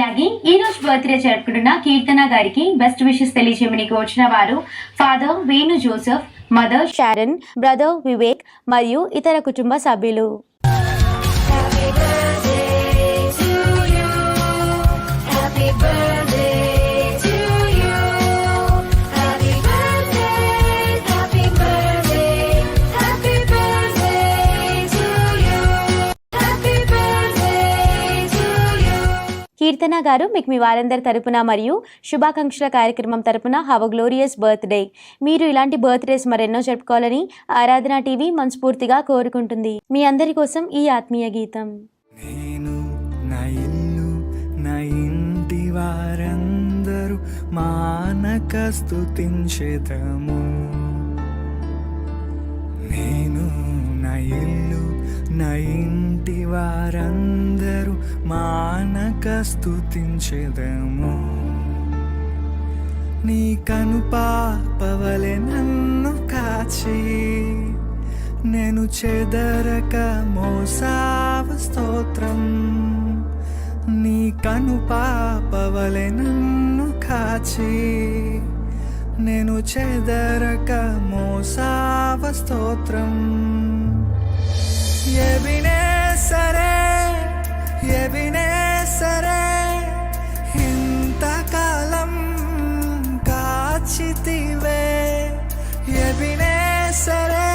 అలాగే ఈ రోజు బర్త్డే జరుపుకుంటున్న కీర్తన గారికి బెస్ట్ విషెస్ తెలియజేయమని వచ్చిన వారు father Venu Joseph, mother Sharon, brother Vivek మరియు ఇతర కుటుంబ సభ్యులు. కీర్తన గారు మీకు మీ వారందరి తరపున మరియు శుభాకాంక్షల కార్యక్రమం తరపున హ్యావ్ అ గ్లోరియస్ బర్త్డే. మీరు ఇలాంటి బర్త్డేస్ మరెన్నో జరుపుకోవాలని ఆరాధన టీవీ మనస్ఫూర్తిగా కోరుకుంటుంది. మీ అందరి కోసం ఈ ఆత్మీయ గీతం. నేను నా ఇల్లు నా ఇంటి వారందరూ మానక స్తుతించెదము. నేను నా ఇల్లు నా ఇంటి వారందరూ మానక స్తుతించెదము. నీ కనుపాపవలె నన్ను కాచి నేను చెదరక మోసావు స్తోత్రం. నీ కనుపాపవలె నన్ను కాచి నేను చెదరక మోసావు స్తోత్రం. ఎబినేసరే ఎబినేసరే ఇంతకాలం కాచితివే. ఎబినేసరే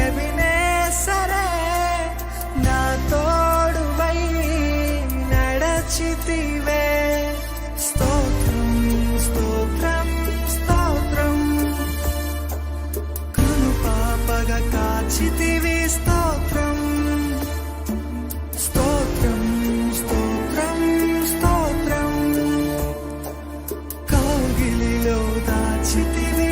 ఎబినేసరే నా తోడువై నడచితివే. స్తోత్రం స్తోత్రం స్తోత్రం కనుపాపగా కాచితివి. స్తోత్రం స్తోత్రం స్తోత్రం స్తోత్రం కౌగిలిలో దాచితివి.